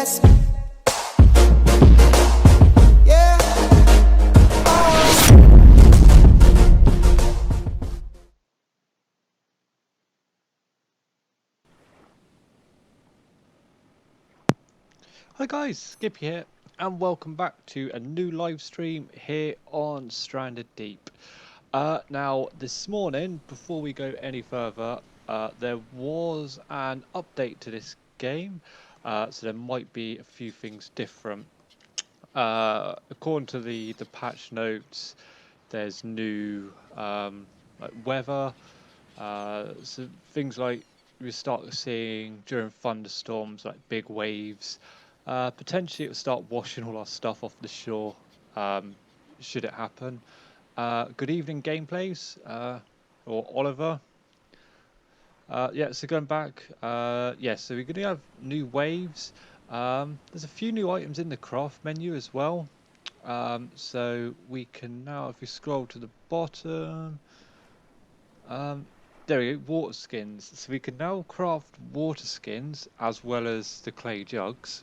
less. Yeah. Hi guys, Skippy here, and welcome back to a new live stream here on Stranded Deep. Now, this morning, before we go any further, there was an update to this game, so there might be a few things different. According to the patch notes, there's new like weather, so things like we start seeing during thunderstorms, like big waves. Potentially, it will start washing all our stuff off the shore. Should it happen? Good evening, gameplays, or Oliver. Yeah, so going back, yeah, so we're going to have new waves. There's a few new items in the craft menu as well. So we can now, if we scroll to the bottom, there we go, water skins. So we can now craft water skins as well as the clay jugs.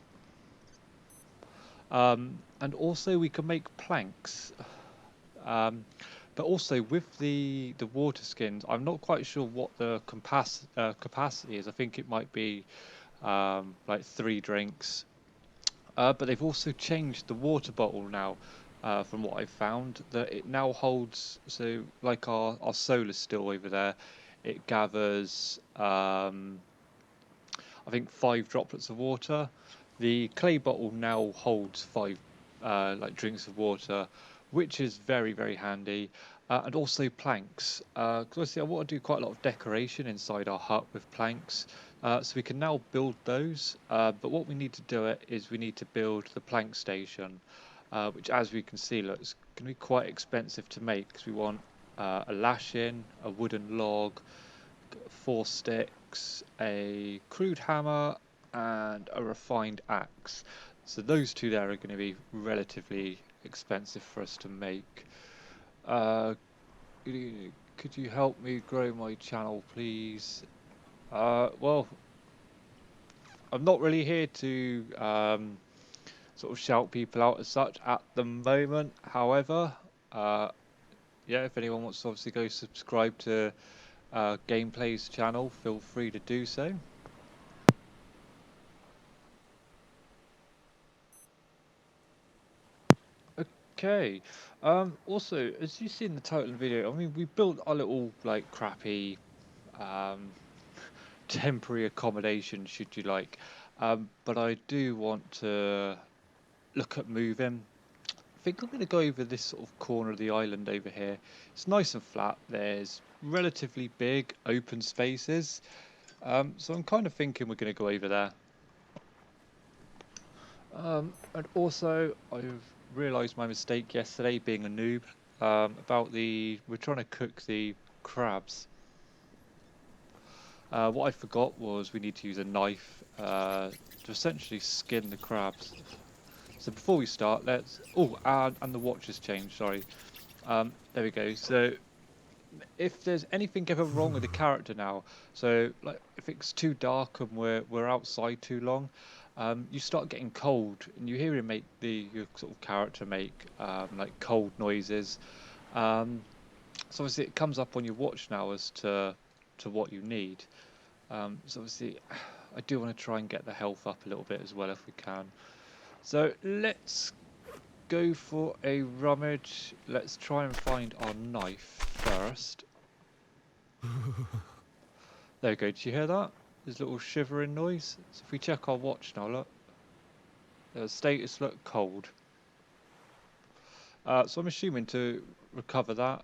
And also we can make planks. But also with the water skins, I'm not quite sure what the capacity is. I think it might be like 3 drinks. But they've also changed the water bottle now, from what I've found, that it now holds, so like our solar still over there, it gathers, I think 5 droplets of water. The clay bottle now holds 5 like drinks of water, which is very, very handy. And also planks, because obviously I want to do quite a lot of decoration inside our hut with planks. So we can now build those, but what we need to do it is we need to build the plank station, which, as we can see, looks going to be quite expensive to make, because we want a lashing, a wooden log, 4 sticks, a crude hammer, and a refined axe. So those 2 there are going to be relatively expensive for us to make. Could you help me grow my channel, please? Well, I'm not really here to sort of shout people out as such at the moment. However, yeah, if anyone wants to obviously go subscribe to Gameplay's channel, feel free to do so. Okay. Also, as you see in the title of the video, I mean, we built our little like crappy um, temporary accommodation, should you like. But I do want to look at moving. I think I'm going to go over this sort of corner of the island over here. It's nice and flat. There's relatively big open spaces. So I'm kind of thinking we're going to go over there. And also, I've realised my mistake yesterday, being a noob, about we're trying to cook the crabs. What I forgot was we need to use a knife to essentially skin the crabs. So before we start, and the watch has changed, sorry. There we go. So if there's anything ever wrong with the character now, so like if it's too dark and we're outside too long, you start getting cold, and you hear him make your sort of character make like cold noises. So obviously it comes up on your watch now as to what you need. So obviously I do want to try and get the health up a little bit as well if we can. So let's go for a rummage. Let's try and find our knife first. There we go. Did you hear that? There's a little shivering noise. So if we check our watch now, look. The status look cold. So I'm assuming to recover that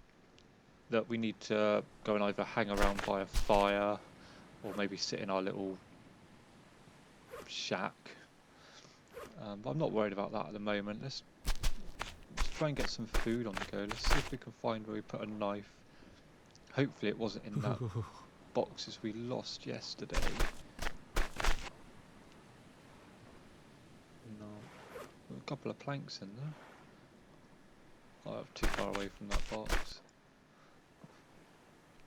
we need to go and either hang around by a fire or maybe sit in our little shack. But I'm not worried about that at the moment. Let's try and get some food on the go. Let's see if we can find where we put a knife. Hopefully it wasn't in that boxes we lost yesterday. No. A couple of planks in there. Oh, I'm too far away from that box.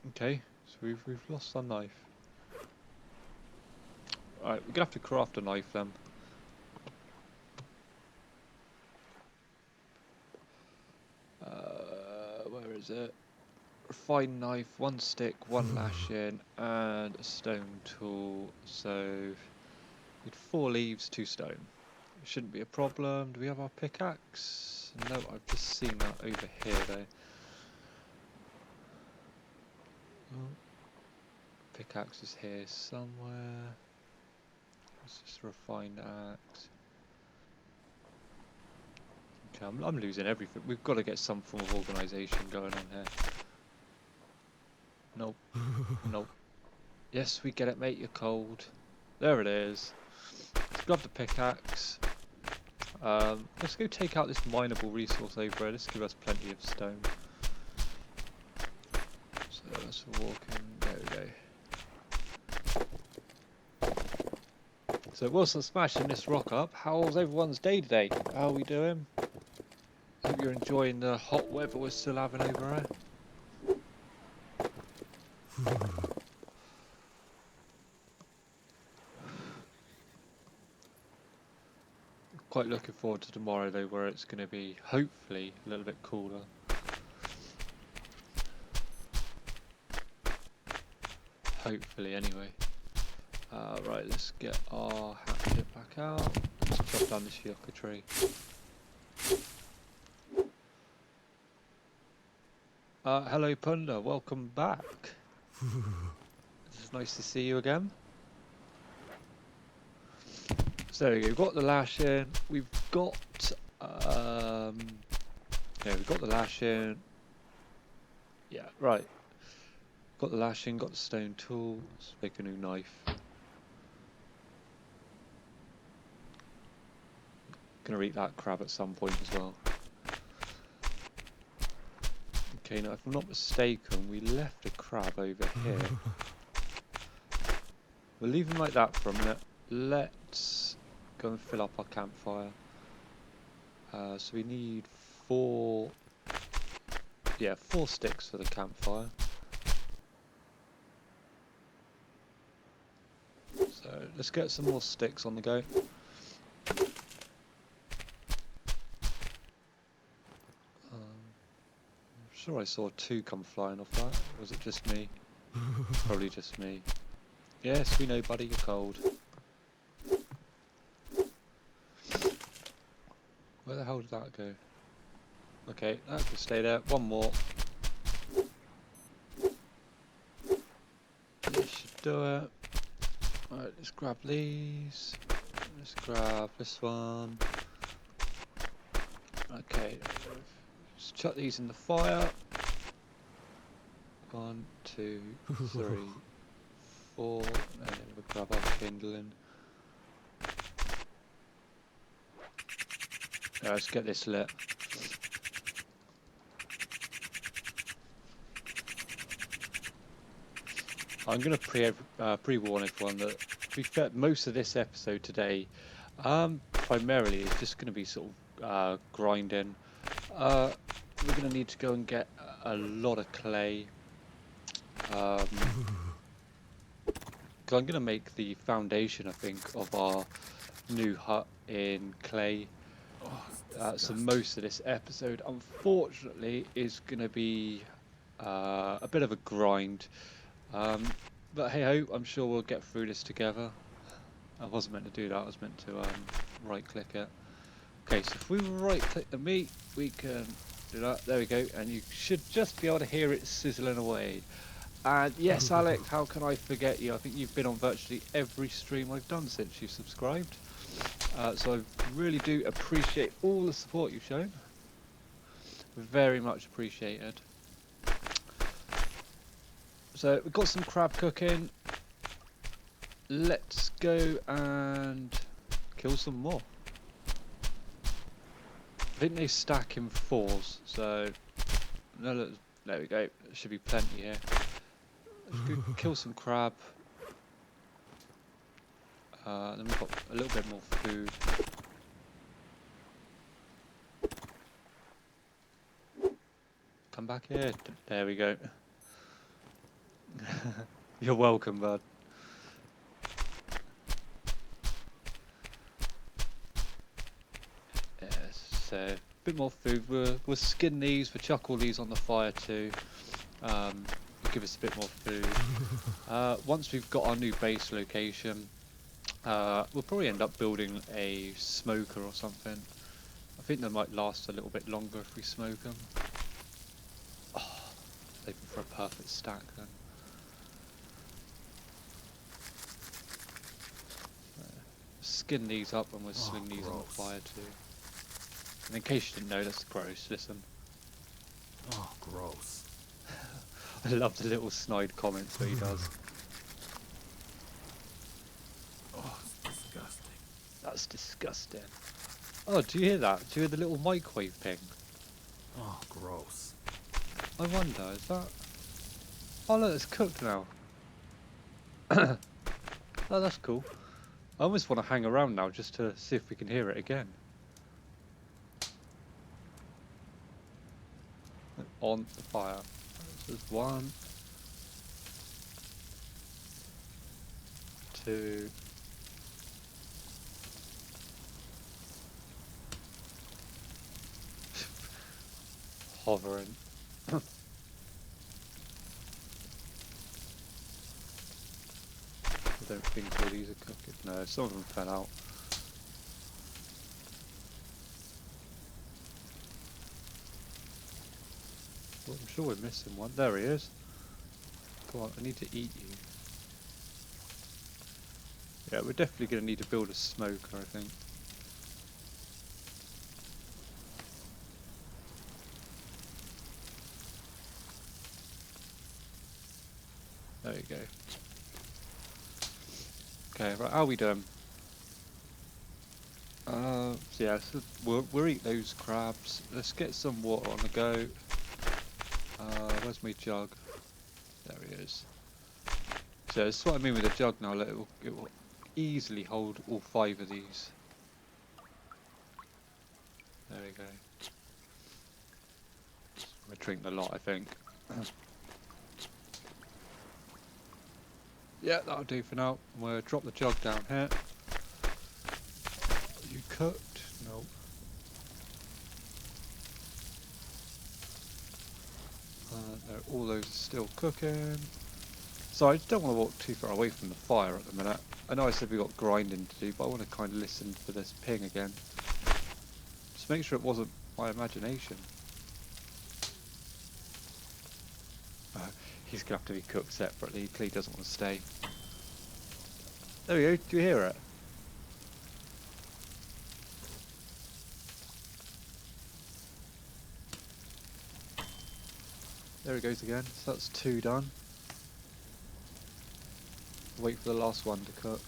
Okay, so we've lost our knife. Alright, we're gonna have to craft a knife then. is it? Refined knife, 1 stick, 1 lashing, and a stone tool. So with 4 leaves, 2 stone. It shouldn't be a problem. Do we have our pickaxe? No, I've just seen that over here though. Oh, pickaxe is here somewhere. It's just a refined axe. Okay, I'm losing everything. We've got to get some form of organisation going on here. Nope. Nope. Yes, we get it, mate. You're cold. There it is. Let's grab the pickaxe. Let's go take out this mineable resource over here. This give us plenty of stone. So let's walk in. There we go. So whilst I'm smashing this rock up, how's everyone's day today? How are we doing? Hope you're enjoying the hot weather we're still having over here. Quite looking forward to tomorrow though, where it's going to be hopefully a little bit cooler. Hopefully anyway. Right, let's get our hatchet back out. Let's chop down this yucca tree. Hello Punda, welcome back. It's nice to see you again. So there we go, we've got the lashing, we've got yeah, we've got the lashing. Yeah, right. Got the lashing, got the stone tool, let's make a new knife. Gonna eat that crab at some point as well. Okay, now if I'm not mistaken, we left a crab over here. We'll leave him like that for a minute. Let's go and fill up our campfire. So we need 4 sticks for the campfire. So let's get some more sticks on the go. I'm sure I saw 2 come flying off that. Or was it just me? Probably just me. Yes, we know, buddy, you're cold. Where the hell did that go? Okay, that can stay there. 1 more. This should do it. Alright, let's grab these. Let's grab this one. Okay, let's chuck these in the fire. 1, 2, 3, 4. And then we'll grab our kindling. Let's get this lit. I'm going to pre-warn everyone that we've got most of this episode today primarily is just going to be sort of grinding. We're going to need to go and get a lot of clay. Because I'm going to make the foundation, I think, of our new hut in clay. So most of this episode, unfortunately, is going to be a bit of a grind. But hey ho, I'm sure we'll get through this together. I wasn't meant to do that, I was meant to right click it. Okay, so if we right click the meat, we can do that. There we go, and you should just be able to hear it sizzling away. And yes, Alex, how can I forget you? I think you've been on virtually every stream I've done since you subscribed. So I really do appreciate all the support you've shown. Very much appreciated. So we've got some crab cooking. Let's go and kill some more. I think they stack in 4s, so no, there we go. There should be plenty here. Let's go kill some crab. Then we've got a little bit more food. Come back here. There we go. You're welcome, bud. Yes, so bit more food. We'll skin these. We'll chuck all these on the fire too. Give us a bit more food. Once we've got our new base location, we'll probably end up building a smoker or something. I think they might last a little bit longer if we smoke them. Oh, they'd be for a perfect stack then. Skin these up and we'll swing these on the fire too. And in case you didn't know, that's gross, listen. Oh, gross. I love the little snide comments that he does. Oh, it's disgusting. That's disgusting. Oh, do you hear that? Do you hear the little microwave ping? Oh, gross. I wonder, is that... Oh look, it's cooked now. Oh, that's cool. I almost want to hang around now just to see if we can hear it again. On the fire. There's 1, 2. Hovering. I don't think all these are cooking. No, some of them fell out. Well, I'm sure we're missing one. There he is. Come on, I need to eat you. Yeah, we're definitely going to need to build a smoker, I think. There you go. Okay, right, how are we doing? So yeah, so we'll eat those crabs. Let's get some water on the go. Where's my jug? There he is. So that's what I mean with the jug now. Like it will easily hold all 5 of these. There we go. We're drinking a lot, I think. Yeah, that'll do for now. We'll drop the jug down here. Are you cooked? No. No, all those are still cooking. So I don't want to walk too far away from the fire at the minute. I know I said we got grinding to do, but I want to kind of listen for this ping again. Just make sure it wasn't my imagination. He's going to have to be cooked separately. He clearly doesn't want to stay. There we go. Do you hear it? There it goes again. So that's 2 done. Wait for the last one to cook.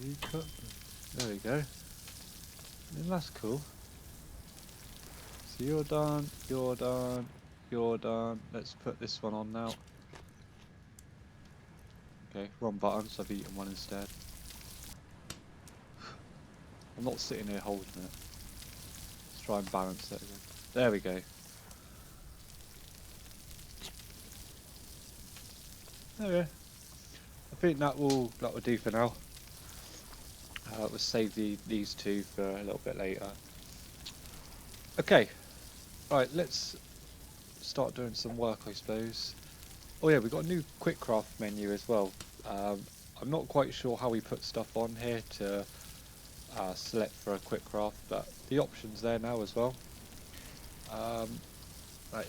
You cooked them. There we go. And that's cool. So you're done, you're done, you're done. Let's put this one on now. Okay, wrong button, so I've eaten one instead. I'm not sitting here holding it. Let's try and balance it again. There we go. There we go. I think that will do for now. We'll save these 2 for a little bit later. Okay. Right, let's start doing some work, I suppose. Oh yeah, we've got a new quick craft menu as well. I'm not quite sure how we put stuff on here to select for a quick craft, but the option's there now as well.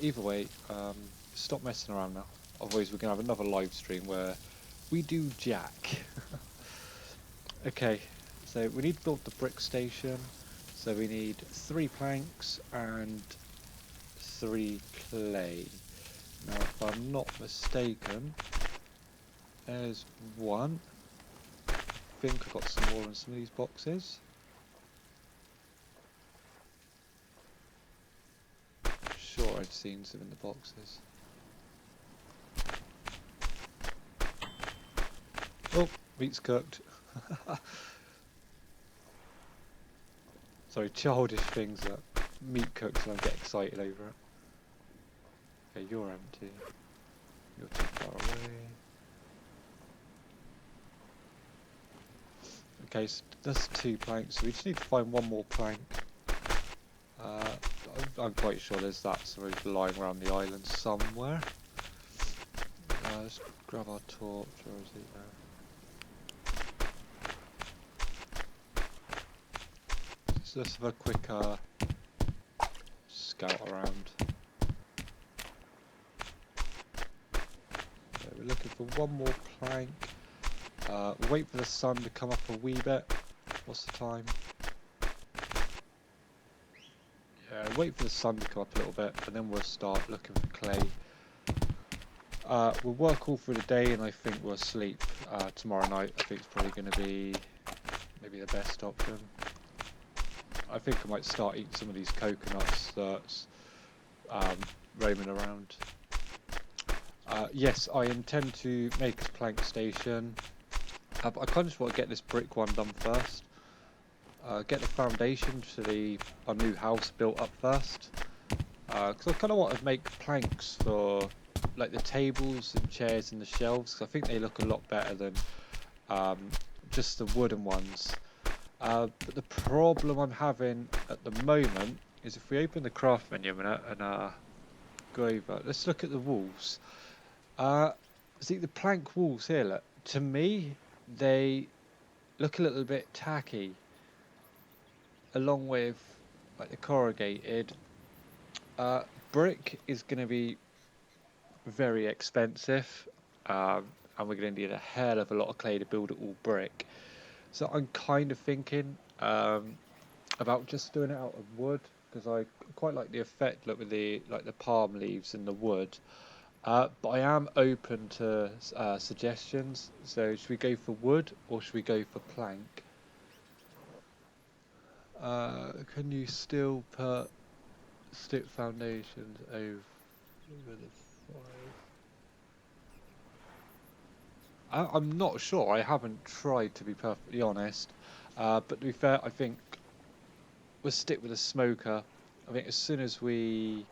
Either way, stop messing around now. Otherwise we're going to have another live stream where we do jack. Okay, so we need to build the brick station. So we need 3 planks and 3 clay. Now, if I'm not mistaken, there's 1. I think I've got some more in some of these boxes. I'm sure I've seen some in the boxes. Oh, meat's cooked. Sorry, childish things that meat cooks and I get excited over it. Okay, you're empty. You're too far away. Okay, so that's 2 planks. So we just need to find 1 more plank. I'm quite sure there's that sort of lying around the island somewhere. Let's grab our torch. Where is it now? So let's have a quick scout around. So we're looking for 1 more plank. We'll wait for the sun to come up a wee bit. What's the time? Yeah, wait for the sun to come up a little bit, and then we'll start looking for clay. We'll work all through the day, and I think we'll sleep tomorrow night. I think it's probably going to be maybe the best option. I think I might start eating some of these coconuts that's roaming around. Yes, I intend to make a plank station. But I kind of just want to get this brick one done first. Get the foundation to our new house built up first. Because I kind of want to make planks for like the tables and chairs and the shelves. Because I think they look a lot better than just the wooden ones. But the problem I'm having at the moment is if we open the craft menu a minute and go over, let's look at the walls. See the plank walls here, look, to me they look a little bit tacky along with like the corrugated. Brick is going to be very expensive, and we're going to need a hell of a lot of clay to build it all brick. So I'm kind of thinking about just doing it out of wood, because I quite like the effect, look, with the palm leaves and the wood. But I am open to suggestions. So should we go for wood or should we go for plank? Can you still put stick foundations over the fire? I'm not sure. I haven't tried, to be perfectly honest. But to be fair, I think we'll stick with a smoker. I think as soon as we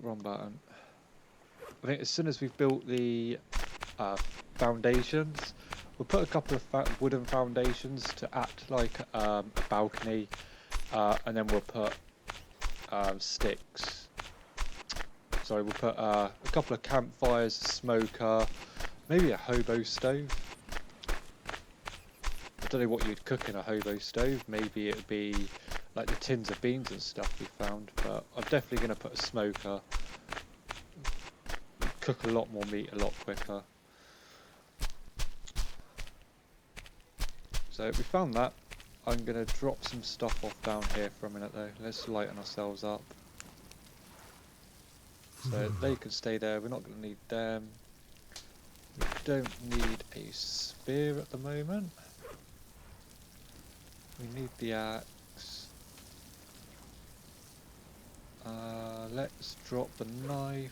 wrong button. I think as soon as we've built the foundations, we'll put a couple of wooden foundations to act like a balcony, and then we'll put sticks. Sorry, we'll put a couple of campfires, a smoker, maybe a hobo stove. I don't know what you'd cook in a hobo stove. Maybe it would be like the tins of beans and stuff we found, but I'm definitely going to put a smoker. Cook a lot more meat a lot quicker. So we found that. I'm going to drop some stuff off down here for a minute though. Let's lighten ourselves up. So they can stay there, we're not going to need them. We don't need a spear at the moment. We need the axe. Let's drop the knife.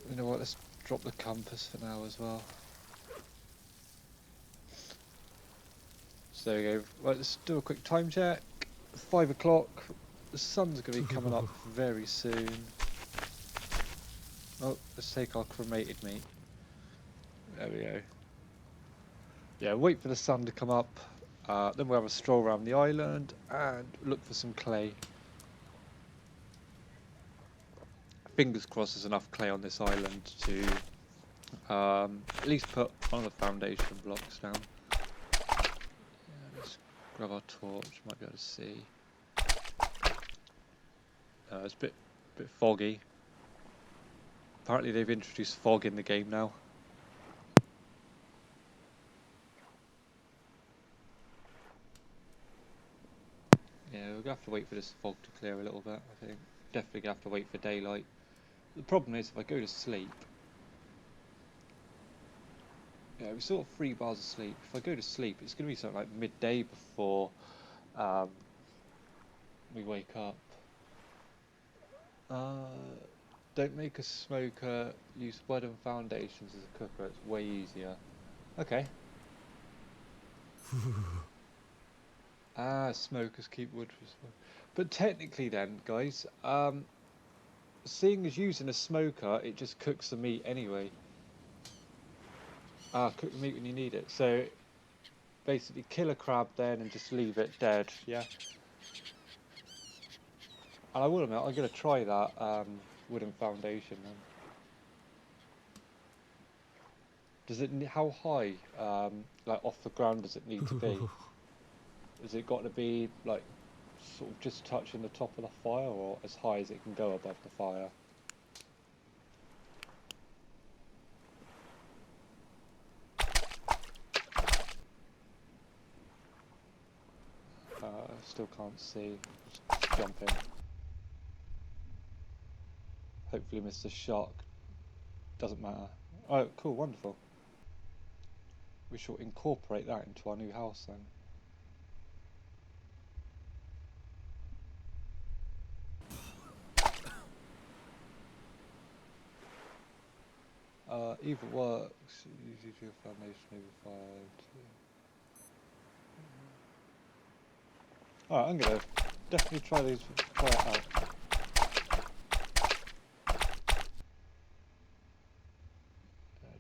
You know what, let's drop the compass for now as well. So there we go. Right, let's do a quick time check. 5 o'clock. The sun's going to be coming up very soon. Oh, let's take our cremated meat. There we go. Yeah, wait for the sun to come up. Then we'll have a stroll around the island and look for some clay. Fingers crossed there's enough clay on this island to at least put one of the foundation blocks down. Yeah, let's grab our torch, might be able to see. It's a bit foggy. Apparently they've introduced fog in the game now. Yeah, we're gonna have to wait for this fog to clear a little bit, I think. Definitely gonna have to wait for daylight. The problem is if I go to sleep, yeah, we're sort of 3 bars of sleep. If I go to sleep, it's gonna be something like midday before we wake up. Don't make a smoker, use wooden foundations as a cooker, it's way easier. Okay. Smokers keep wood for smoke. But technically then, guys, seeing as using a smoker, it just cooks the meat anyway. Cook the meat when you need it. So basically kill a crab then and just leave it dead, yeah? And I will admit, I'm going to try that wooden foundation then. Does it, how high, like off the ground does it need to be? Has it got to be like sort of just touching the top of the fire, or as high as it can go above the fire? Still can't see. Just jump in. Hopefully Mr. Shark doesn't matter. Oh, cool, wonderful. We shall incorporate that into our new house then. Either works. Easy to foundation maybe 5. Alright, I'm gonna definitely try it out.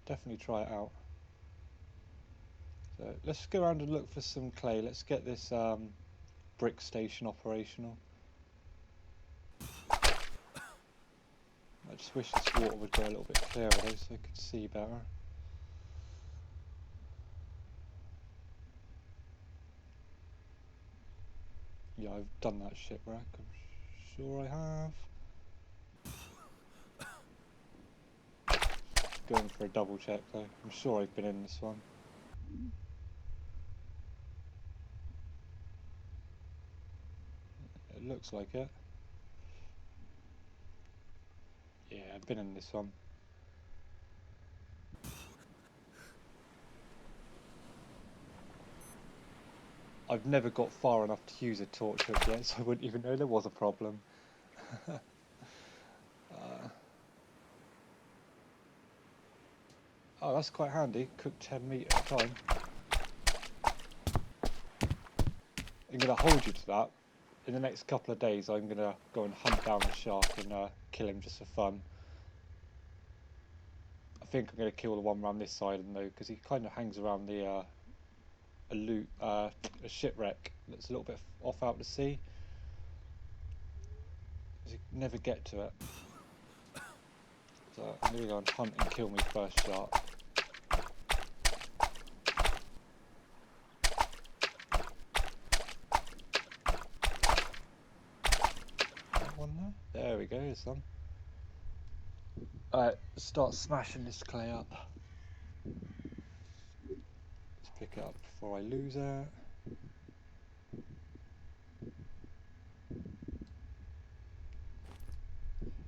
Definitely try it out. So let's go around and look for some clay. Let's get this brick station operational. I just wish this water would go a little bit clearer though, so I could see better. Yeah, I've done that shipwreck, I'm sure I have. Going for a double check though, I'm sure I've been in this one. It looks like it. Yeah, I've been in this one. I've never got far enough to use a torch hook yet, so I wouldn't even know there was a problem. Oh, that's quite handy. Cook 10 meat at a time. I'm going to hold you to that. In the next couple of days, I'm going to go and hunt down a shark and kill him just for fun. I think I'm going to kill the one around this side though, because he kind of hangs around the a shipwreck that's a little bit off out to sea. You never get to it. So I'm going to go and hunt and kill my first shark. That one there? There we go, there's some. Alright, start smashing this clay up. Let's pick it up before I lose it.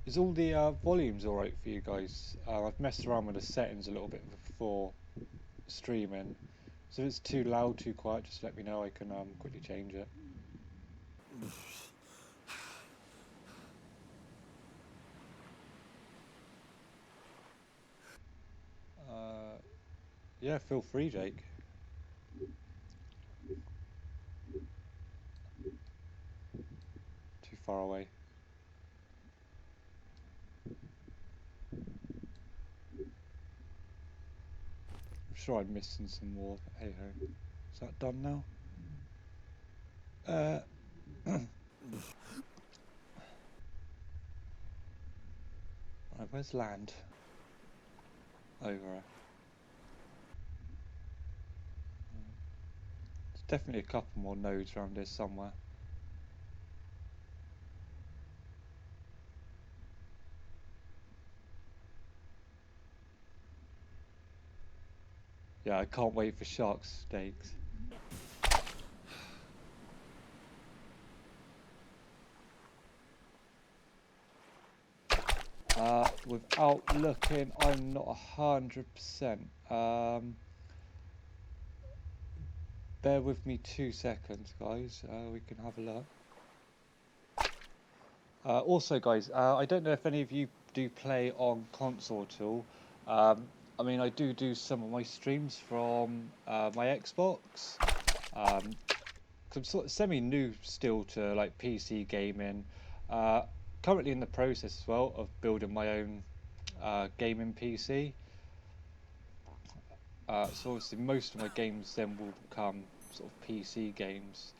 Is all the volumes alright for you guys? I've messed around with the settings a little bit before streaming. So if it's too loud, too quiet, just let me know, I can quickly change it. Yeah, feel free, Jake. Too far away. I'm sure I'm missing some more, but hey ho. Is that done now? Right, where's land? Over. There's definitely a couple more nodes around here somewhere. Yeah, I can't wait for shark steaks. Without looking, I'm not 100%. Bear with me 2 seconds, guys. We can have a look. Also, guys, I don't know if any of you do play on console at all. I mean, I do some of my streams from my Xbox. I'm sort of semi-new still to like PC gaming. Currently in the process as well of building my own gaming PC. So obviously most of my games then will become sort of PC games.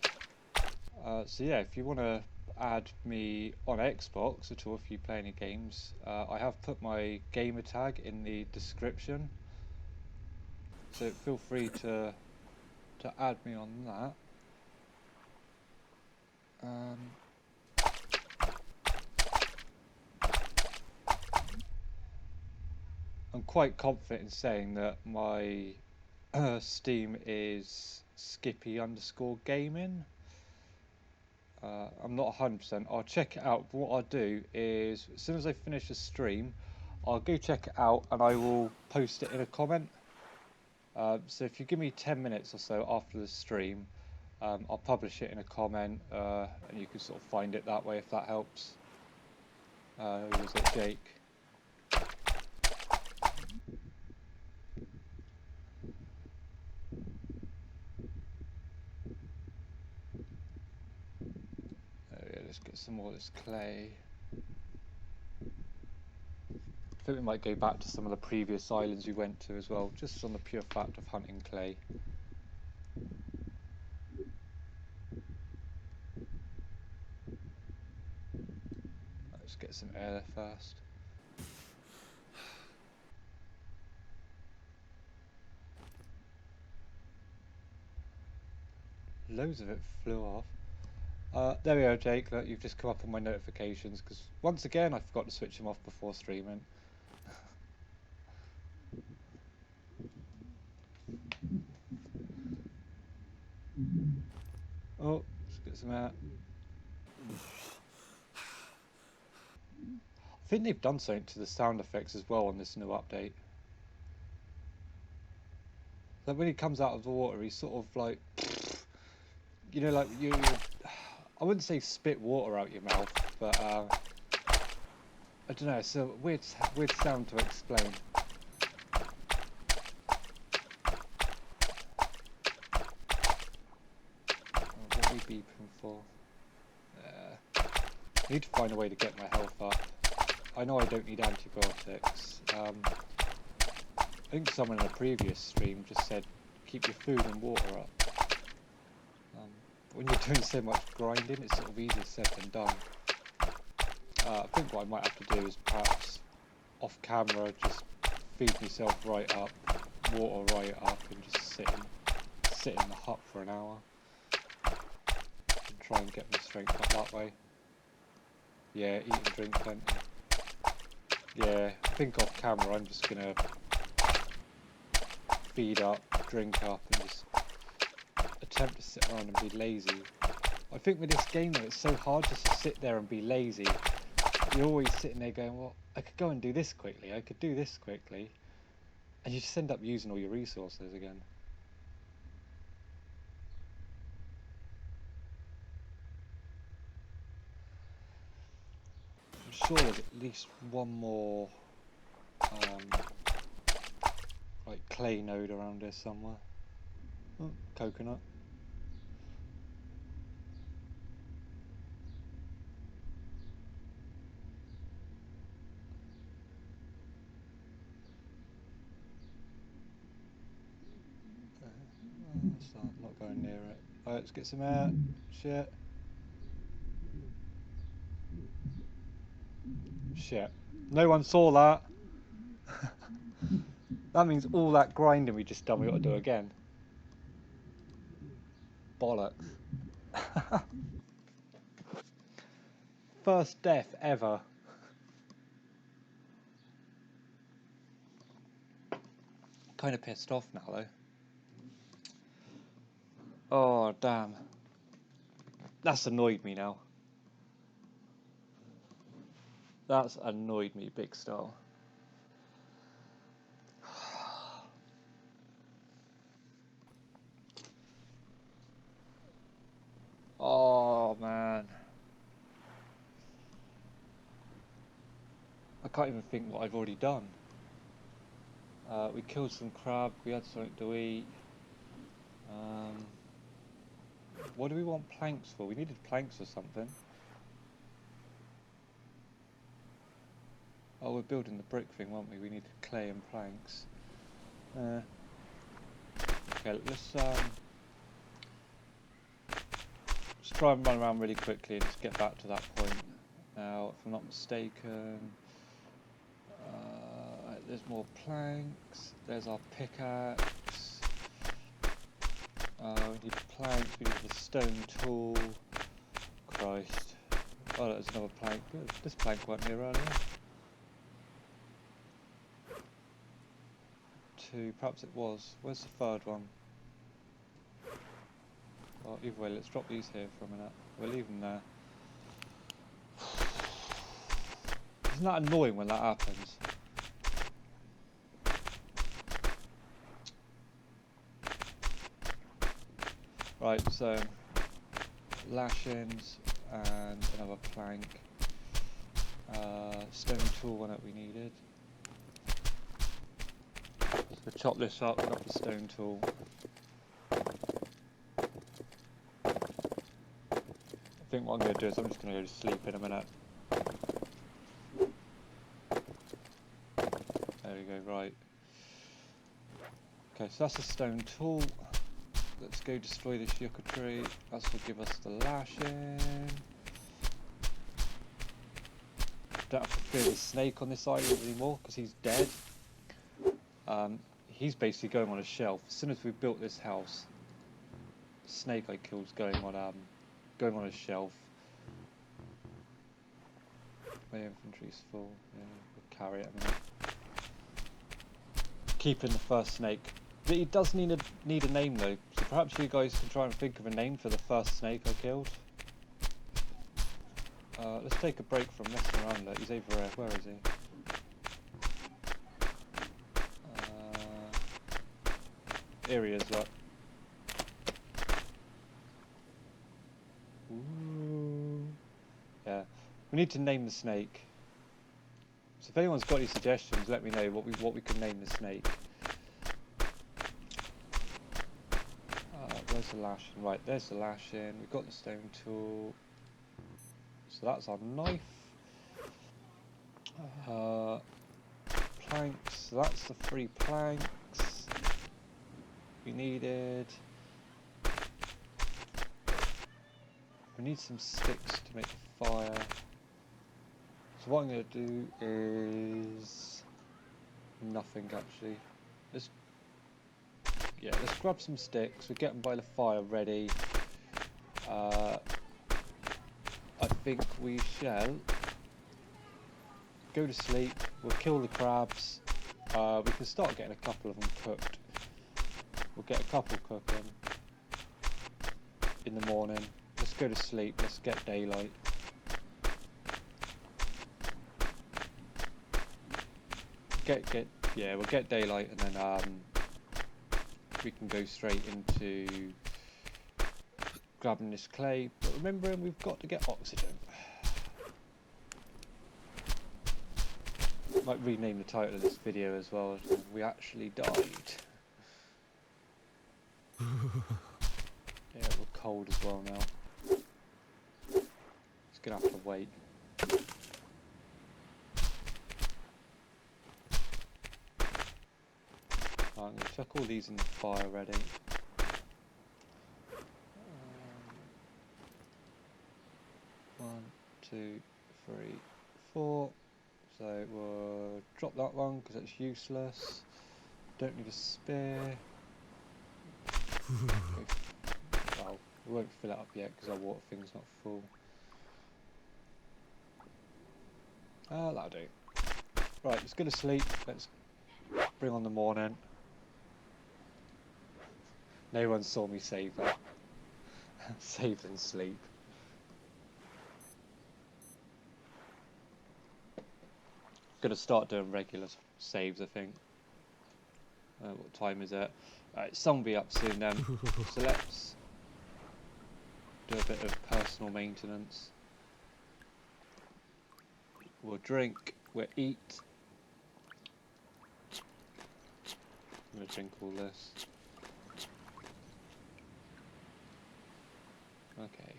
So yeah, if you want to add me on Xbox at all, if you play any games, I have put my gamer tag in the description. So feel free to add me on that. I'm quite confident in saying that my Steam is Skippy_gaming. I'm not 100%. I'll check it out. But what I'll do is, as soon as I finish the stream, I'll go check it out and I will post it in a comment. So if you give me 10 minutes or so after the stream, I'll publish it in a comment, and you can sort of find it that way if that helps. Who was it, Jake? Oh yeah, let's get some more of this clay. I think we might go back to some of the previous islands we went to as well, just on the pure fact of hunting clay. Let's get some air there first. Loads of it flew off. There we go, Jake. Look, you've just come up on my notifications because once again I forgot to switch them off before streaming. Oh, let's get some air. I think they've done something to the sound effects as well on this new update. Like when he comes out of the water, he's sort of like, you know, like you. I wouldn't say spit water out your mouth, but I don't know. It's a weird sound to explain. What are we beeping for? I need to find a way to get my health up. I know I don't need antibiotics. I think someone in a previous stream just said keep your food and water up. When you're doing so much grinding, it's sort of easier said than done. I think what I might have to do is perhaps off camera just feed myself right up, water right up, and just sit in the hut for an hour and try and get my strength up that way. Yeah, eat and drink plenty. Yeah, I think off camera I'm just gonna feed up, drink up, and just attempt to sit around and be lazy. I think with this game though, it's so hard just to sit there and be lazy. You're always sitting there going, well, I could go and do this quickly, I could do this quickly, and you just end up using all your resources again. I'm sure there's at least one more like clay node around here somewhere. Oh, coconut. Not going near it. Alright, let's get some air. Shit. Shit. No one saw that. That means all that grinding we just done we got to do again. Bollocks. First death ever. Kind of pissed off now though. Oh damn. That's annoyed me now. That's annoyed me big style. Oh man. I can't even think what I've already done. We killed some crab, we had something to eat. What do we want planks for? We needed planks or something. Oh, we're building the brick thing, weren't we? We needed clay and planks. Okay, let's try and run around really quickly and just get back to that point. Now, if I'm not mistaken, there's more planks. There's our pickaxe. We need planks. We need the stone tool. Christ. Oh, there's another plank. This plank wasn't here earlier. 2, perhaps it was. Where's the third one? Well, either way, let's drop these here for a minute. We'll leave them there. Isn't that annoying when that happens? Right, so lashings and another plank. Stone tool one that we needed. So we'll chop this up, got the stone tool. I think what I'm going to do is I'm just going to go to sleep in a minute. There we go, right. Okay, so that's the stone tool. Let's go destroy this yucca tree. That will give us the lashing. Don't have to fear the snake on this island anymore because he's dead. He's basically going on a shelf. As soon as we built this house, the snake I killed is going on a shelf. My inventory's full. Yeah, we'll carry it a minute. Keeping the first snake. But he does need a name though, so perhaps you guys can try and think of a name for the first snake I killed. Let's take a break from messing around there. He's over there. Where is he? Here he is, look. Ooh. Yeah, we need to name the snake. So if anyone's got any suggestions, let me know what we can name the snake. Where's the lashing? Right, there's the lashing. We've got the stone tool. So that's our knife. Planks. So that's the 3 planks we needed. We need some sticks to make the fire. So what I'm going to do is nothing actually. Let's grab some sticks. We'll get them by the fire ready. I think we shall go to sleep. We'll kill the crabs. We can start getting a couple of them cooked. We'll get a couple cooking in the morning. Let's go to sleep. Let's get daylight. We'll get daylight and then we can go straight into grabbing this clay. But remembering we've got to get oxygen. Might rename the title of this video as well. We actually died. Yeah, we're cold as well now. Just gonna have to wait. I'm going to chuck all these in the fire ready. 1, 2, 3, 4. So we'll drop that one because it's useless. Don't need a spear. Well, we won't fill it up yet because our water thing's not full. That'll do. Right, let's go to sleep. Let's bring on the morning. No one saw me save that. Save and sleep. Gonna start doing regular saves, I think. What time is it? Alright, sun will be up soon then. So let's do a bit of personal maintenance. We'll drink, we'll eat. I'm gonna drink all this. Okay.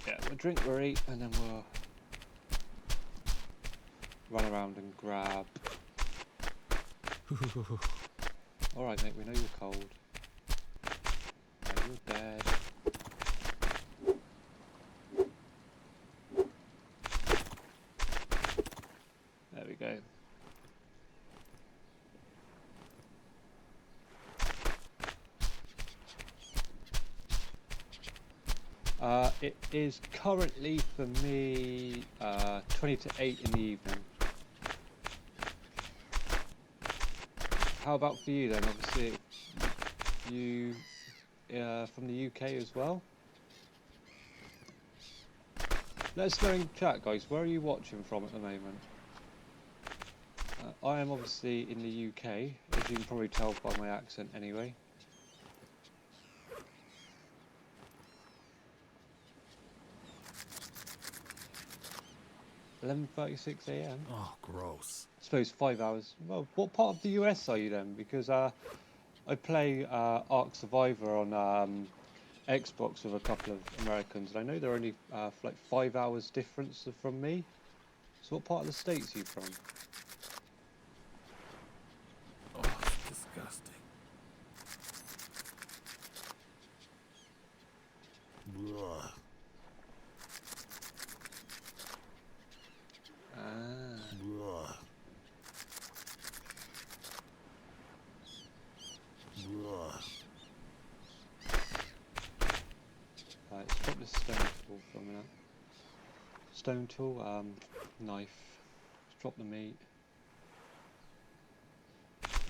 Yeah, we'll drink, we'll eat, and then we'll run around and grab Alright, mate, we know you're cold. No, you're dead. There we go. It is currently for me 20 to 8 in the evening. How about for you then? Obviously, you from the UK as well? Let us know in chat, guys. Where are you watching from at the moment? I am obviously in the UK, as you can probably tell by my accent anyway. 11:36 AM. Oh, gross. I suppose 5 hours. Well, what part of the US are you then? Because I play Ark Survivor on Xbox with a couple of Americans, and I know they're only like 5 hours difference from me. So what part of the States are you from? Oh, it's disgusting. Ugh. Ah. Ugh. Ugh. Let's drop this stone tool for a minute. Stone tool, knife. Let's drop the meat.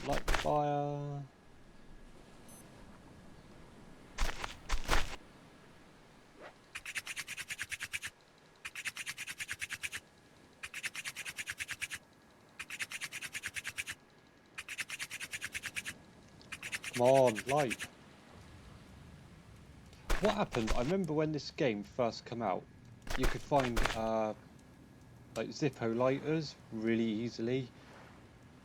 Light the fire. Come on, light. What happened? I remember when this game first came out, you could find like Zippo lighters really easily.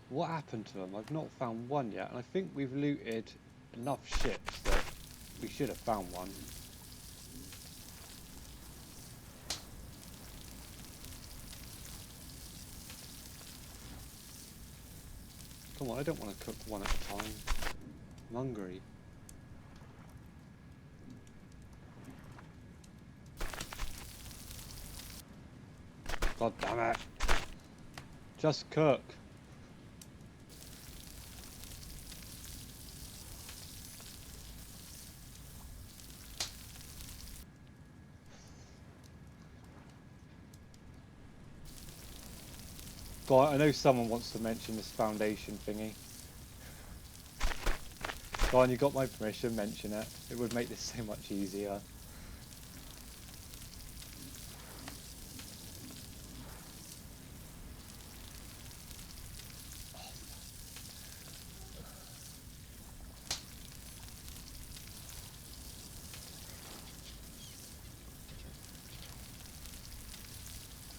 What happened to them? I've not found one yet, and I think we've looted enough ships that we should have found one. Come on, I don't want to cook one at a time. I'm hungry. God damn it. Just cook. God, I know someone wants to mention this foundation thingy. Go on, you got my permission, mention it. It would make this so much easier.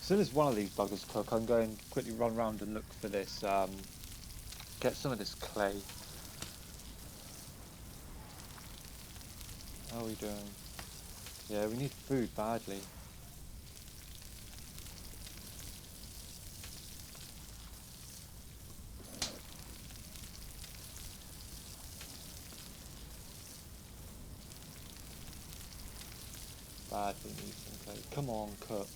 As soon as one of these buggers cook, I'm going to quickly run around and look for this, get some of this clay. How are we doing? Yeah, we need food badly. Badly need some clay. Come on, cook.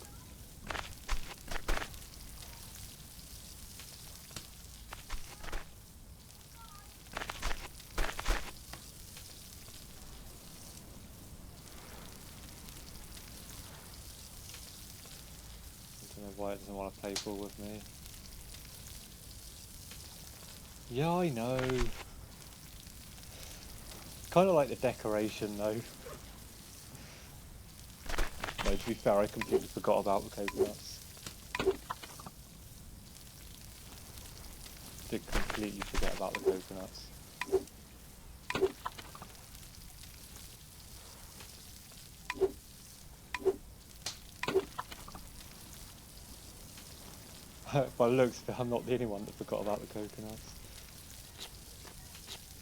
I don't know why it doesn't want to play ball with me. Yeah, I know. Kind of like the decoration though. No, to be fair, I completely forgot about the coconuts. Did completely forget about the coconuts. By the looks of it, I'm not the only one that forgot about the coconuts.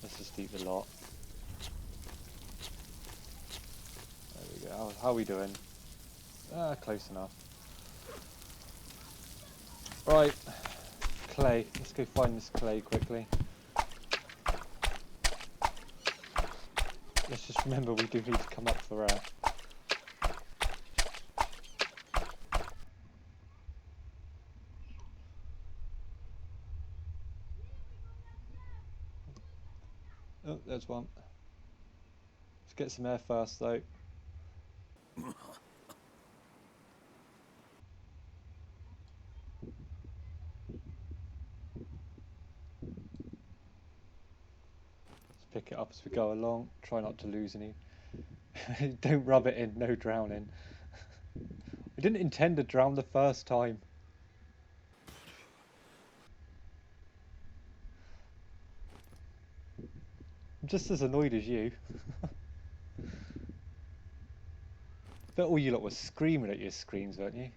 Let's just eat the lot. There we go. How are we doing? Close enough. Right. Clay. Let's go find this clay quickly. let's just remember we do need to come up for air. Oh, there's one. Let's get some air first, though. Let's pick it up as we go along. Try not to lose any. Don't rub it in, no drowning. I didn't intend to drown the first time. I'm just as annoyed as you. Bet all you lot were screaming at your screens, weren't you?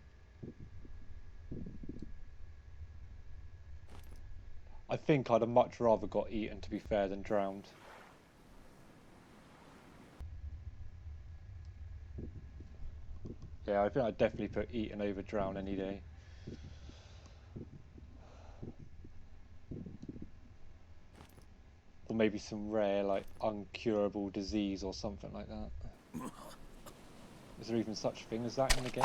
I think I'd have much rather got eaten, to be fair, than drowned. Yeah, I think I'd definitely put eaten over drown any day. Or maybe some rare, like, uncurable disease or something like that. Is there even such a thing as that in the game?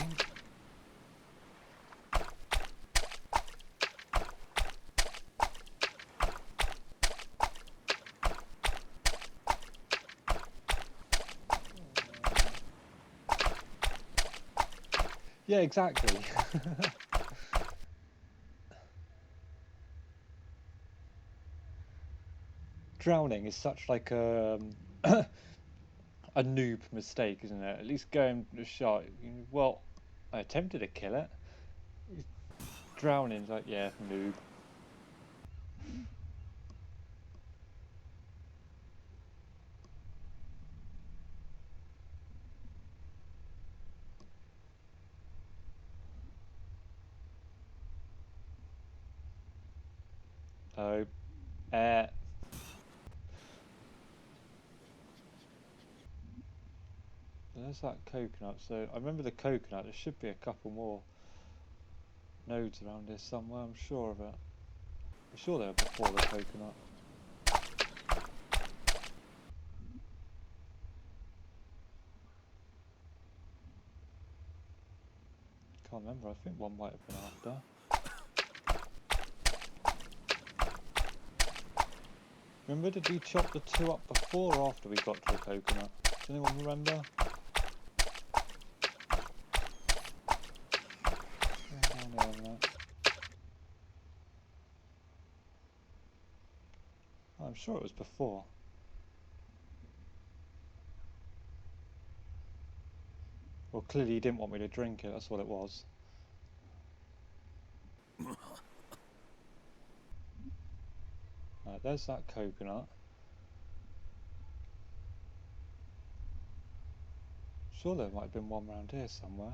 Yeah, exactly. Drowning is such like a noob mistake, isn't it? At least going to shot. Well, I attempted to kill it. Drowning's like, yeah, noob. Oh, air. There's that coconut. So I remember the coconut. There should be a couple more nodes around here somewhere. I'm sure of it. I'm sure they were before the coconut. Can't remember. I think one might have been after. Remember, did we chop the two up before or after we got to the coconut? Does anyone remember? I'm sure it was before. Well, clearly he didn't want me to drink it, that's what it was. Right, there's that coconut. Sure there might have been one round here somewhere.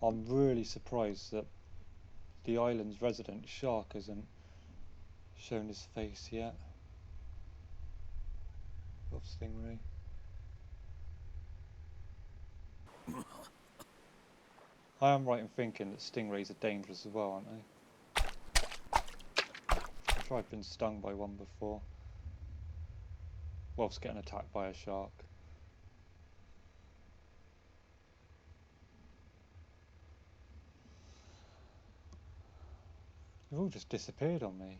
I'm really surprised that the island's resident shark hasn't shown his face yet. Love stingray. I am right in thinking that stingrays are dangerous as well, aren't they? I'm sure I've been stung by one before. Whilst getting attacked by a shark. They've all just disappeared on me.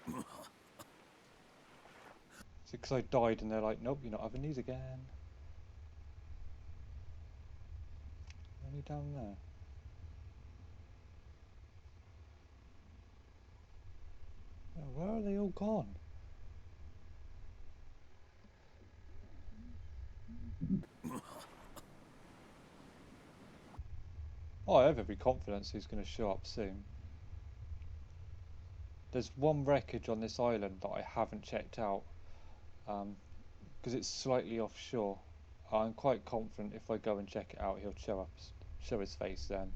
Is it because I died and they're like, nope, you're not having these again? Any down there? Oh, where are they all gone? Oh, I have every confidence he's going to show up soon. There's one wreckage on this island that I haven't checked out because it's slightly offshore. I'm quite confident if I go and check it out, he'll show his face then.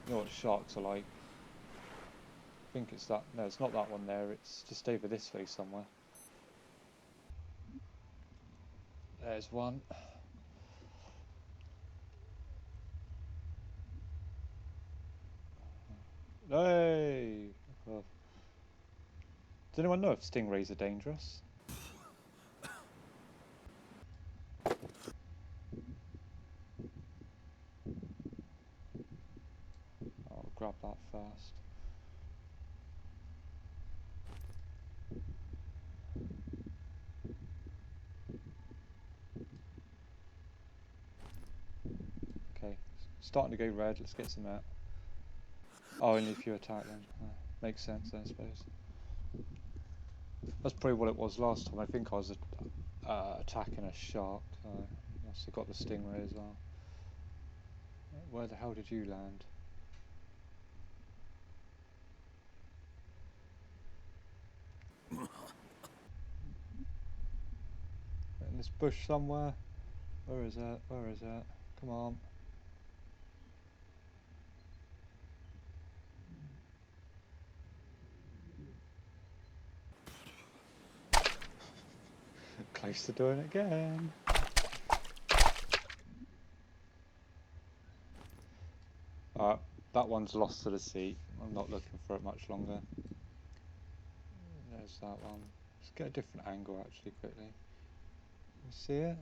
You know what sharks are like. I think it's that. No, it's not that one there. It's just over this way somewhere. There's one. Hey! Oh. Does anyone know if stingrays are dangerous? I'll grab that first. Okay, starting to go red. Let's get some out. Oh, only if you attack then. Makes sense then, I suppose. That's probably what it was last time. I think I was attacking a shark. I must have got the stingray as well. Where the hell did you land? In this bush somewhere? Where is it? Where is it? Come on. Close to doing it again. That one's lost to the sea. I'm not looking for it much longer. There's that one. Let's get a different angle actually quickly. You see it?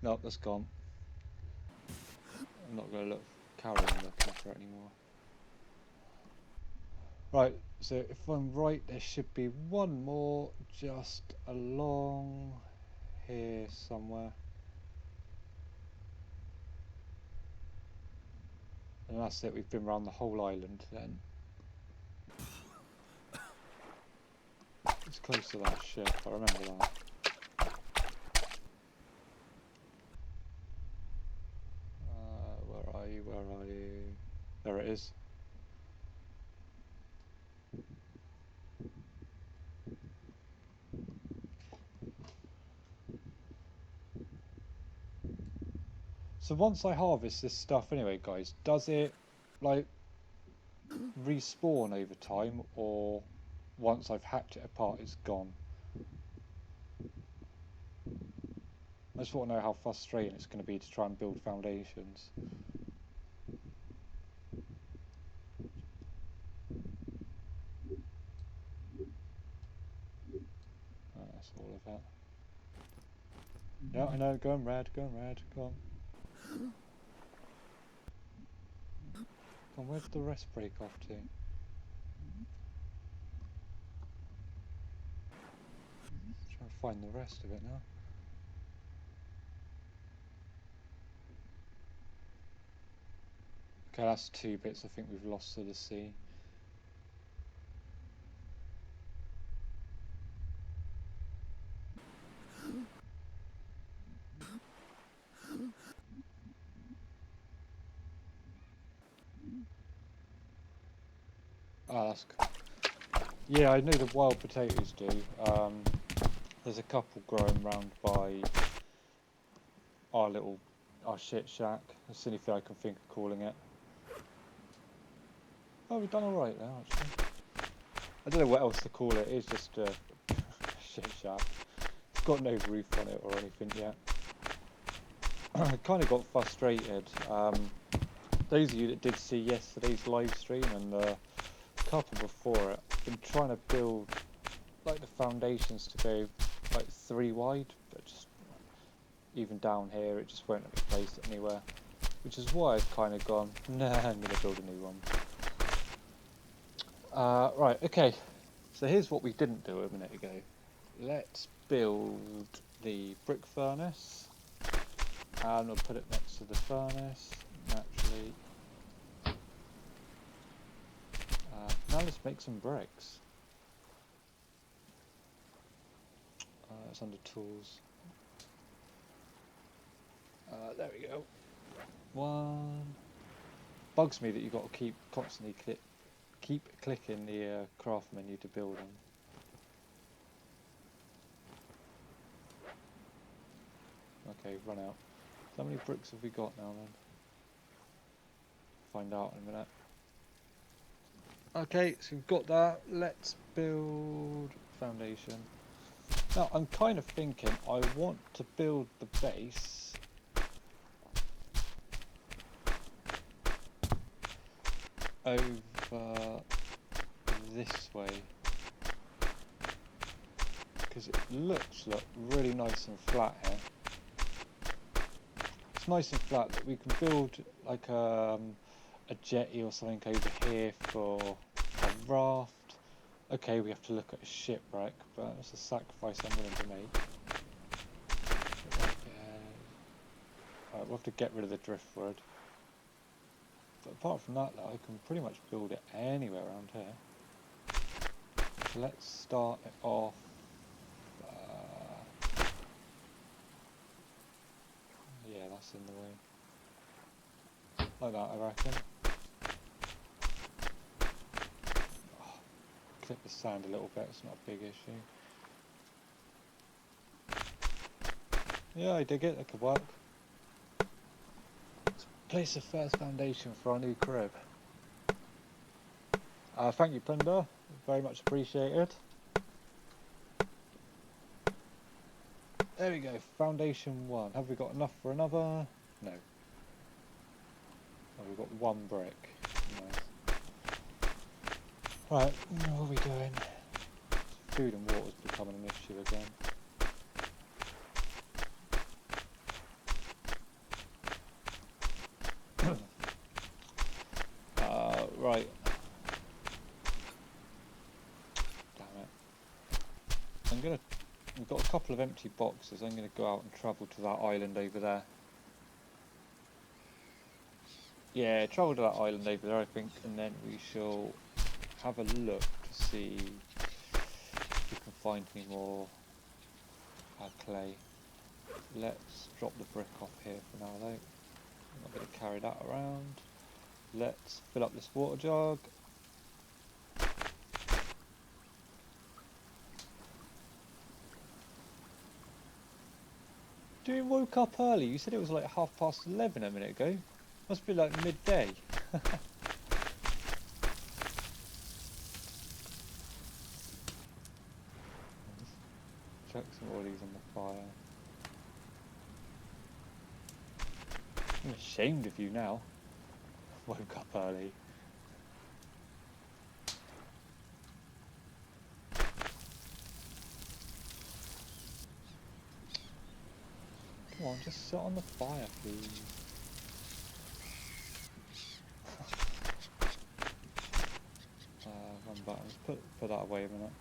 Nope, that's gone. I'm not going to carry on looking for it anymore. Right, so if I'm right, there should be one more just along here somewhere. And that's it, we've been around the whole island then. It's close to that ship, I remember that. Where are you, where are you? There it is. So once I harvest this stuff anyway, guys, does it, like, respawn over time, or once I've hacked it apart, it's gone? I just want to know how frustrating it's going to be to try and build foundations. That's all of that. Yeah, I know, going red, go on. Come on, where did the rest break off to? Trying to find the rest of it now. Okay, that's 2 bits I think we've lost to the sea. Ah, that's cool. Yeah, I know the wild potatoes do. There's a couple growing round by our shit shack. That's the only thing I can think of calling it. Oh, we've done alright now, actually. I don't know what else to call it. It's just a shit shack. It's got no roof on it or anything yet. I kind of got frustrated. Those of you that did see yesterday's live stream and the couple before it, I've been trying to build like the foundations to go like 3 wide, but just even down here it just won't let me place it anywhere, which is why I've kind of gone, nah, I'm going to build a new one. Right, okay, so here's what we didn't do a minute ago. Let's build the brick furnace, and we'll put it next to the furnace, naturally. Now let's make some bricks. It's under tools. There we go. 1. Bugs me that you've got to keep constantly clicking the craft menu to build them. Okay, run out. So how many bricks have we got now then? Find out in a minute. Okay, so we've got that. Let's build foundation. Now I'm kind of thinking I want to build the base over this way, because it looks really nice and flat here. It's nice and flat that we can build like a jetty or something over here for a raft. Okay, we have to look at a shipwreck, but that's a sacrifice I'm willing to make. Right, we'll have to get rid of the driftwood. But apart from that, I can pretty much build it anywhere around here. So let's start it off. Yeah, that's in the way. Like that, I reckon. Oh, clip the sand a little bit, it's not a big issue. Yeah, I dig it, that could work. Let's place the first foundation for our new crib. Thank you, Plunder, very much appreciated. There we go, foundation 1. Have we got enough for another? No. Oh, we've got 1 brick. Nice. Right, what are we doing? Food and water's becoming an issue again. Right. Damn it. We've got a couple of empty boxes. I'm going to go out and travel to that island over there. Yeah, travel to that island over there, I think, and then we shall have a look to see if we can find any more clay. Let's drop the brick off here for now, though. I'm not going to carry that around. Let's fill up this water jug. You woke up early. You said it was like 11:30 a minute ago. Must be like midday. Chuck some oilies on the fire. I'm ashamed of you now. Woke up early. Come on, just sit on the fire, please. One button. Let's put that away a minute.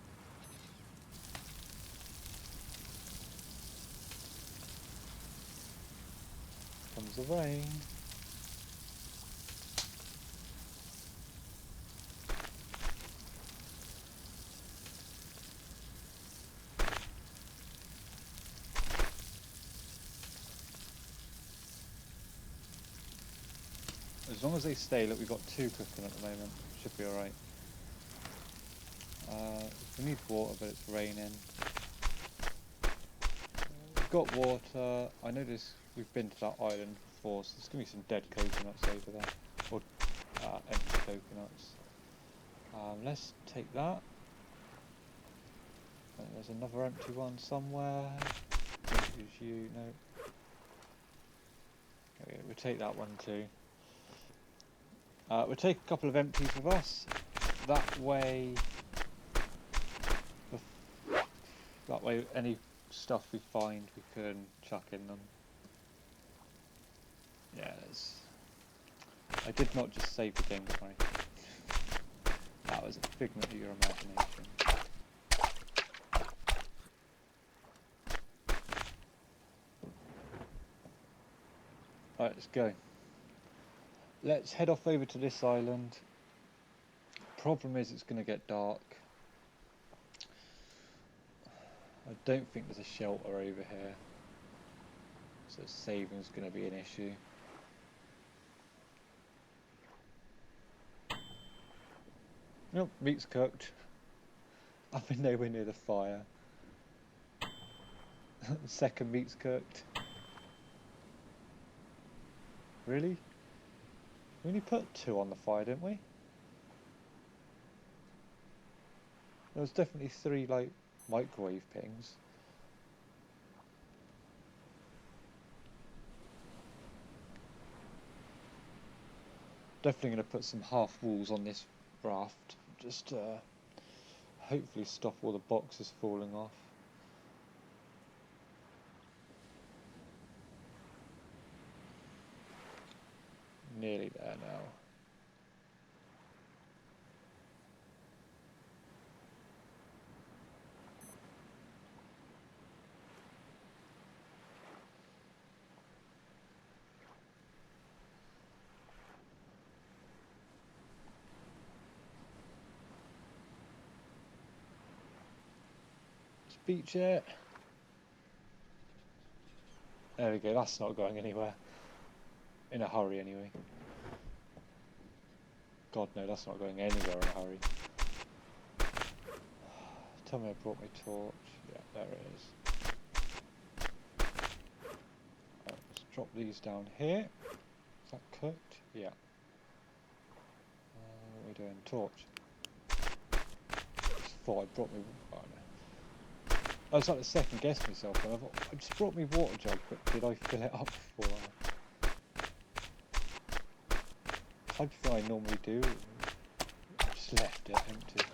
Comes the rain. As long as they stay, look, we've got 2 cooking at the moment. Should be alright. We need water, but it's raining. We've got water. I noticed we've been to that island before, so there's going to be some dead coconuts over there. Or empty coconuts. Let's take that. There's another empty one somewhere. Use you, no. Okay, we'll take that one too. We'll take a couple of empties with us. That way any stuff we find we can chuck in them. Yes. I did not just save the game, don't worry. That was a figment of your imagination. Right, let's go. Let's head off over to this island. Problem is, it's going to get dark. I don't think there's a shelter over here, so saving's going to be an issue. Nope, meat's cooked. I've been nowhere near the fire. Second meat's cooked. Really? We only put 2 on the fire, didn't we? There was definitely 3 like microwave pings. Definitely going to put some half walls on this raft. Just hopefully stop all the boxes falling off. Nearly there now. Beach it. There we go, that's not going anywhere. In a hurry anyway. God no, that's not going anywhere in a hurry. Tell me I brought my torch. Yeah, there it is. Right, let's drop these down here. Is that cooked? Yeah. What are we doing? Torch. Just thought I brought me... Oh no. I was like to second guess myself and I thought, I just brought me water jug, but did I fill it up before? Type of thing I normally do. I just left it empty.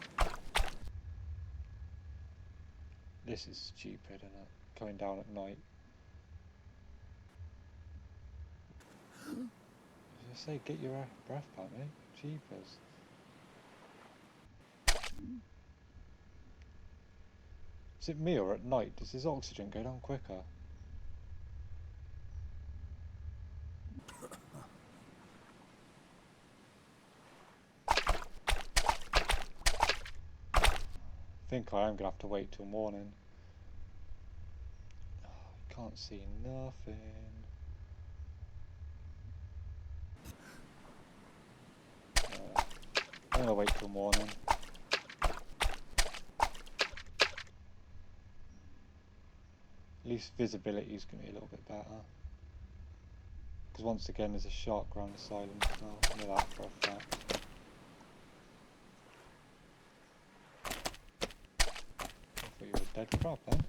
This is stupid, isn't it? Going down at night. As I say, get your breath back, mate. Jeepers. Is it me or at night? Does his oxygen go down quicker? I think I am going to have to wait till morning. Oh, can't see nothing. I'm going to wait till morning. At least visibility is going to be a little bit better. Because once again there's a shark around this island as well. I know that for a fact. I thought you were a dead crab then.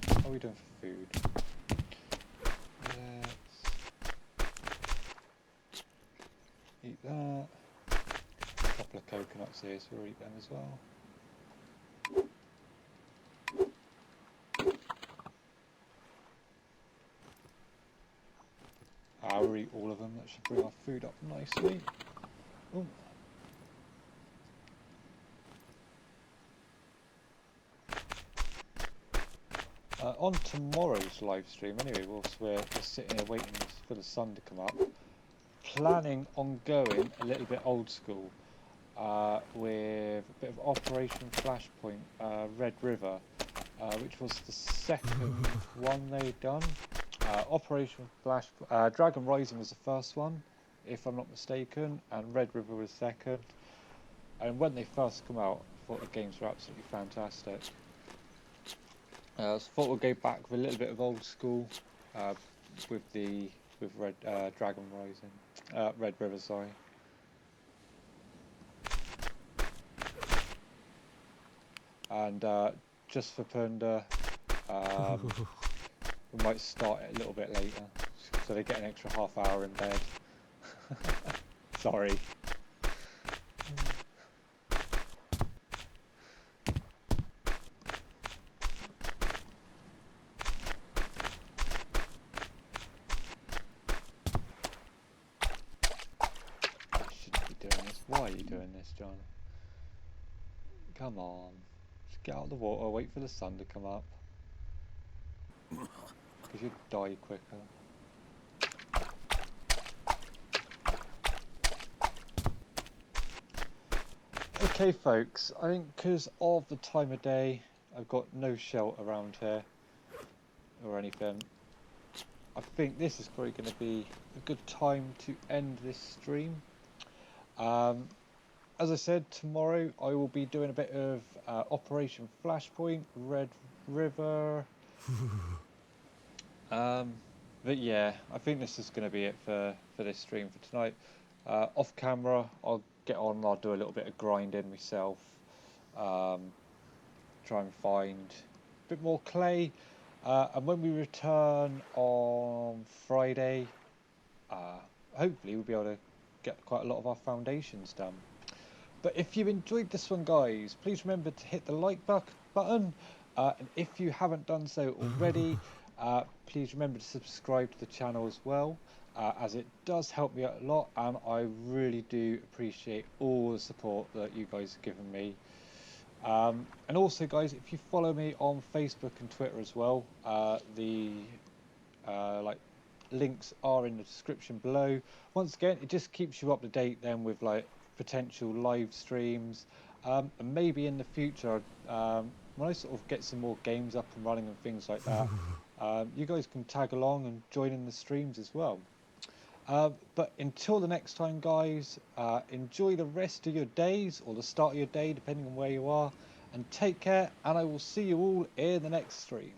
What are we doing for food? Let's eat that. A couple of coconuts here, so we'll eat them as well. I'll eat all of them, that should bring our food up nicely. Ooh. On tomorrow's live stream, anyway, whilst we're sitting here waiting for the sun to come up, planning on going a little bit old school with a bit of Operation Flashpoint Red River, which was the second one they'd done. Operation Dragon Rising was the first one, if I'm not mistaken, and Red River was second. And when they first come out, I thought the games were absolutely fantastic. So I thought we'll go back with a little bit of old school with Dragon Rising, Red River, sorry. And just for Punda, we might start it a little bit later, so they get an extra half hour in bed. Sorry. Why are you doing this, John? Come on. Just get out of the water, wait for the sun to come up. Because you'd die quicker. Okay folks, I think because of the time of day, I've got no shelter around here or anything. I think this is probably going to be a good time to end this stream. As I said, tomorrow I will be doing a bit of Operation Flashpoint, Red River. But yeah, I think this is going to be it for this stream for tonight. Off camera, I'll get on and I'll do a little bit of grinding myself. Try and find a bit more clay. And when we return on Friday, uh, hopefully we'll be able to get quite a lot of our foundations done. But if you enjoyed this one, guys, please remember to hit the button. And if you haven't done so already, please remember to subscribe to the channel as well, as it does help me out a lot. And I really do appreciate all the support that you guys have given me. And also, guys, if you follow me on Facebook and Twitter as well, the like links are in the description below. Once again, it just keeps you up to date then with like potential live streams, and maybe in the future, when I sort of get some more games up and running and things like that, you guys can tag along and join in the streams as well. But until the next time, guys, enjoy the rest of your days or the start of your day, depending on where you are, and take care. And I will see you all in the next stream.